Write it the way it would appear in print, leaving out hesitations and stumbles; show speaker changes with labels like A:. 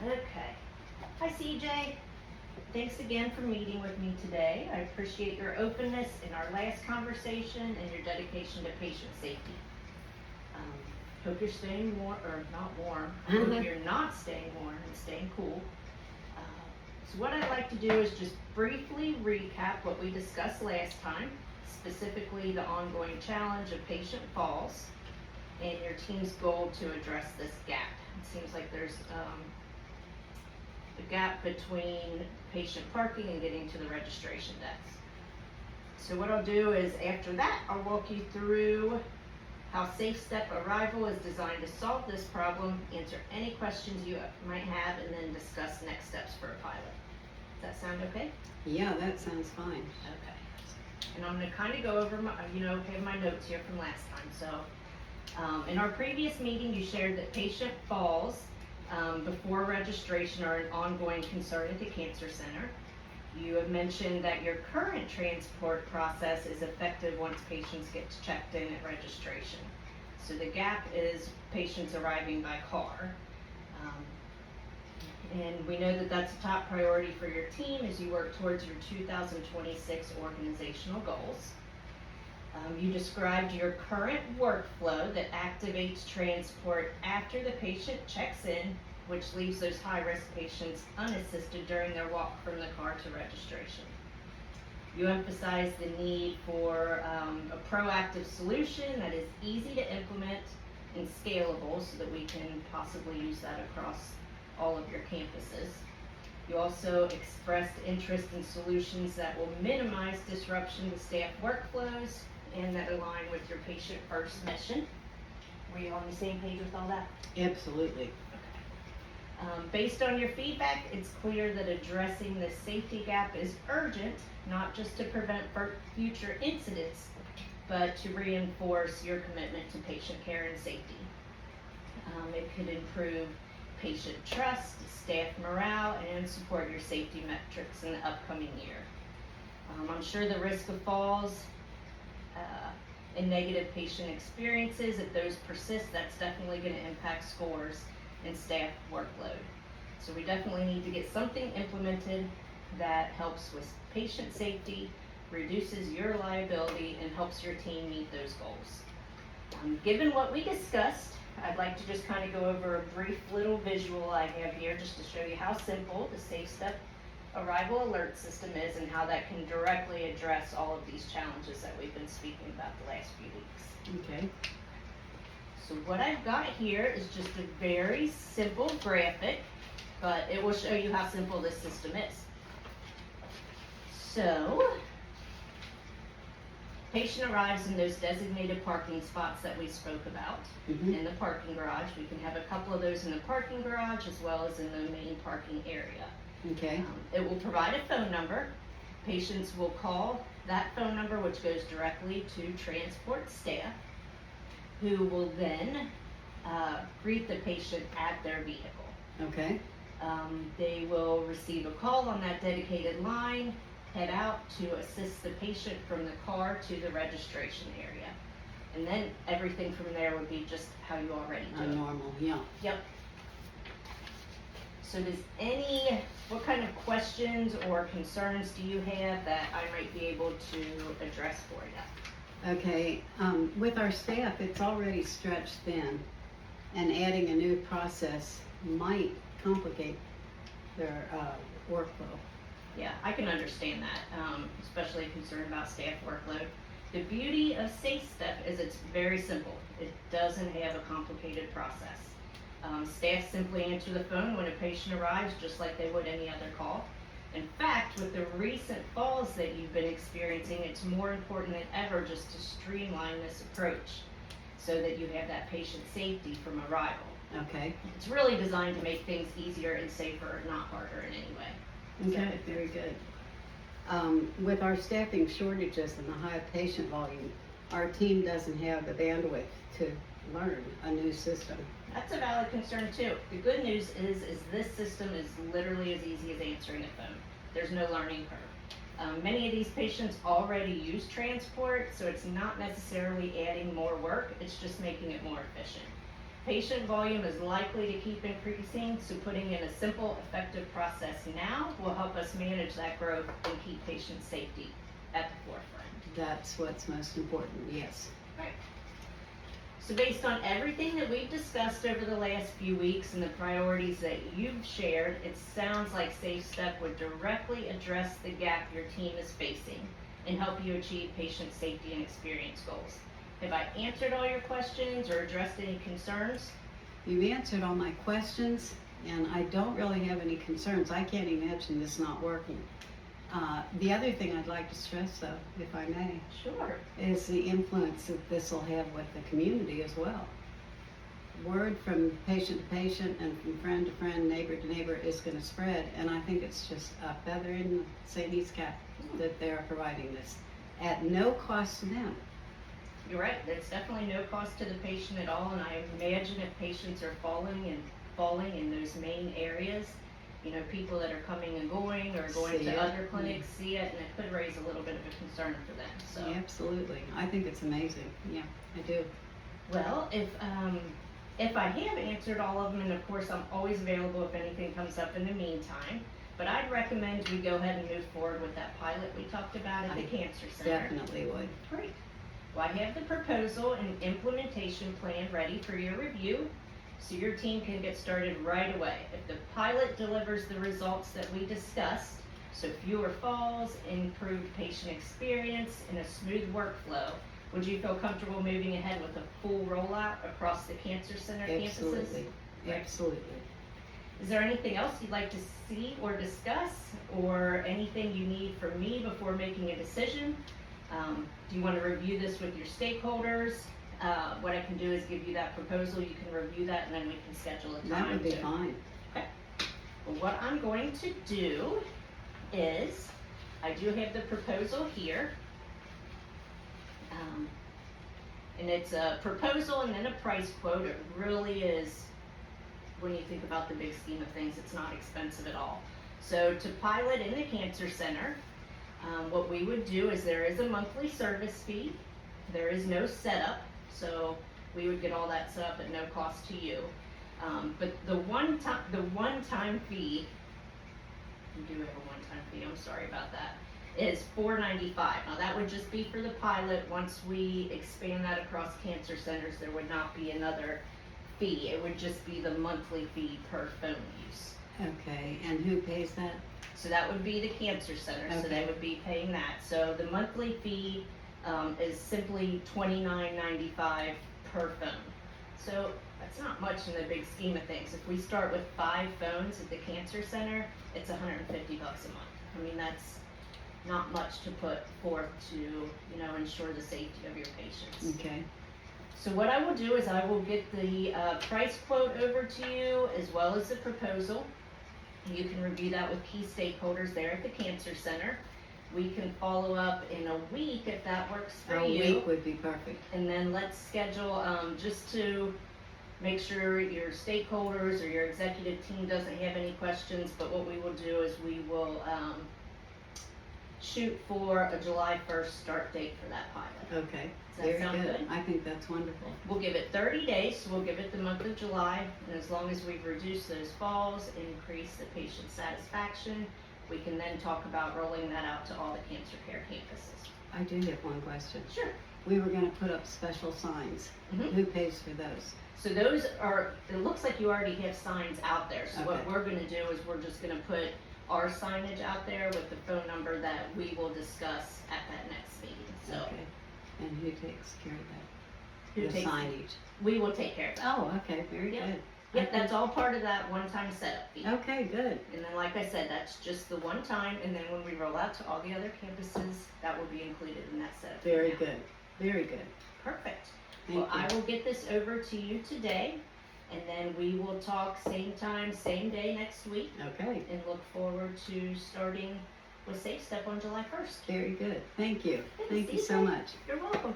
A: Okay. Hi, CJ. Thanks again for meeting with me today. I appreciate your openness in our last conversation and your dedication to patient safety. Hope you're staying warm, or not warm. I hope you're not staying warm and staying cool. So what I'd like to do is just briefly recap what we discussed last time, specifically the ongoing challenge of patient falls and your team's goal to address this gap. It seems like there's a gap between patient parking and getting to the registration desk. So what I'll do is after that, I'll walk you through how Safe Step Arrival is designed to solve this problem, answer any questions you might have, and then discuss next steps for a pilot. Does that sound okay?
B: Yeah, that sounds fine.
A: Okay. And I'm gonna kind of go over my, have my notes here from last time. So in our previous meeting, you shared that patient falls before registration are an ongoing concern at the Cancer Center. You have mentioned that your current transport process is effective once patients get checked in at registration. So the gap is patients arriving by car. And we know that that's a top priority for your team as you work towards your 2026 organizational goals. You described your current workflow that activates transport after the patient checks in, which leaves those high-risk patients unassisted during their walk from the car to registration. You emphasize the need for a proactive solution that is easy to implement and scalable so that we can possibly use that across all of your campuses. You also expressed interest in solutions that will minimize disruption to staff workflows and that align with your patient-first mission. Were you on the same page with all that?
B: Absolutely.
A: Based on your feedback, it's clear that addressing the safety gap is urgent, not just to prevent future incidents, but to reinforce your commitment to patient care and safety. It could improve patient trust, staff morale, and support your safety metrics in the upcoming year. I'm sure the risk of falls and negative patient experiences, if those persist, that's definitely going to impact scores and staff workload. So we definitely need to get something implemented that helps with patient safety, reduces your liability, and helps your team meet those goals. Given what we discussed, I'd like to just kind of go over a brief little visual I have here just to show you how simple the Safe Step Arrival Alert System is and how that can directly address all of these challenges that we've been speaking about the last few weeks.
B: Okay.
A: So what I've got here is just a very simple graphic, but it will show you how simple this system is. So, patient arrives in those designated parking spots that we spoke about in the parking garage. We can have a couple of those in the parking garage as well as in the main parking area.
B: Okay.
A: It will provide a phone number. Patients will call that phone number, which goes directly to transport staff, who will then greet the patient at their vehicle.
B: Okay.
A: They will receive a call on that dedicated line, head out to assist the patient from the car to the registration area. And then everything from there would be just how you already do it.
B: Normal, yeah.
A: Yep. So what kind of questions or concerns do you have that I might be able to address for you?
B: Okay, with our staff, it's already stretched thin, and adding a new process might complicate their workflow.
A: Yeah, I can understand that, especially concerned about staff workload. The beauty of Safe Step is it's very simple. It doesn't have a complicated process. Staff simply answer the phone when a patient arrives, just like they would any other call. In fact, with the recent falls that you've been experiencing, it's more important than ever just to streamline this approach so that you have that patient safety from arrival.
B: Okay.
A: It's really designed to make things easier and safer, not harder in any way.
B: Okay, very good. With our staffing shortages and the high patient volume, our team doesn't have the bandwidth to learn a new system.
A: That's a valid concern too. The good news is this system is literally as easy as answering a phone. There's no learning curve. Many of these patients already use transport, so it's not necessarily adding more work, it's just making it more efficient. Patient volume is likely to keep increasing, so putting in a simple, effective process now will help us manage that growth and keep patient safety at the forefront.
B: That's what's most important, yes.
A: Right. So based on everything that we've discussed over the last few weeks and the priorities that you've shared, it sounds like SafeStep would directly address the gap your team is facing and help you achieve patient safety and experience goals. Have I answered all your questions or addressed any concerns?
B: You've answered all my questions, and I don't really have any concerns. I can't imagine this not working. The other thing I'd like to stress, though, if I may,
A: Sure.
B: is the influence that this will have with the community as well. Word from patient to patient and from friend to friend, neighbor to neighbor is going to spread, and I think it's just a feather in the St. E's cap that they are providing this at no cost to them.
A: You're right, there's definitely no cost to the patient at all, and I imagine if patients are falling in those main areas, you know, people that are coming and going or going
B: See
A: to
B: it.
A: other clinics see it, and it could raise a little bit of a concern for them, so.
B: Yeah, absolutely. I think it's amazing. Yeah, I do.
A: Well, if I have answered all of them, and of course I'm always available if anything comes up in the meantime, but I'd recommend we go ahead and move forward with that pilot we talked about at the Cancer Center.
B: Definitely would.
A: Great. Well, I have the proposal and implementation plan ready for your review, so your team can get started right away. If the pilot delivers the results that we discussed, so fewer falls, improved patient experience, and a smooth workflow, would you feel comfortable moving ahead with a full rollout across the Cancer Center campuses?
B: Absolutely.
A: Right.
B: Absolutely.
A: Is there anything else you'd like to see or discuss, or anything you need from me before making a decision? Do you want to review this with your stakeholders? What I can do is give you that proposal, you can review that, and then we can schedule a time.
B: That would be
A: to-
B: fine.
A: Okay. Well, what I'm going to do is, I do have the proposal here. And it's a proposal and then a price quote. It really is, when you think about the big scheme of things, it's not expensive at all. So to pilot in the Cancer Center, what we would do is there is a monthly service fee. There is no setup, so we would get all that set up at no cost to you. But the one-time fee, we do have a one-time fee, I'm sorry about that, is $4.95. Now that would just be for the pilot. Once we expand that across cancer centers, there would not be another fee. It would just be the monthly fee per phone use.
B: Okay, and who pays that?
A: So that would be the Cancer Center, so they
B: Okay.
A: would be paying that. So the monthly fee is simply $29.95 per phone. So that's not much in the big scheme of things. If we start with 5 phones at the Cancer Center, it's $150 a month. I mean, that's not much to put forth to, you know, ensure the safety of your patients.
B: Okay.
A: So what I will do is I will get the price quote over to you as well as the proposal. You can review that with key stakeholders there at the Cancer Center. We can follow up in a week if that works for
B: A
A: you.
B: week would be perfect.
A: And then let's schedule, just to make sure your stakeholders or your executive team doesn't have any questions, but what we will do is we will shoot for a July 1st start date for that pilot.
B: Okay.
A: Does that
B: Very
A: sound
B: good.
A: good?
B: I think that's wonderful.
A: We'll give it 30 days, so we'll give it the month of July, and as long as we've reduced those falls, increased the patient satisfaction, we can then talk about rolling that out to all the cancer care campuses.
B: I do have one question.
A: Sure.
B: We were gonna put up special signs.
A: Mhm.
B: Who pays for those?
A: So those are, it looks like you already have signs out there, so what
B: Okay.
A: we're gonna do is we're just gonna put our signage out there with the phone number that we will discuss at that next meeting, so.
B: Okay. And who takes care of that?
A: Who
B: The
A: takes-
B: signage?
A: We will take care of that.
B: Oh, okay, very
A: Yep.
B: good.
A: Yep, that's all part of that one-time setup fee.
B: Okay, good.
A: And then, like I said, that's just the one time, and then when we roll out to all the other campuses, that will be included in that setup. fee
B: Very
A: now.
B: good. Very good.
A: Perfect.
B: Thank
A: Well, I
B: you.
A: will get this over to you today, and then we will talk same time, same day next week,
B: Okay,
A: and look forward to starting with SafeStep on July 1st.
B: very good. Thank you.
A: Good to
B: Thank
A: see
B: you so
A: you.
B: much.
A: You're welcome.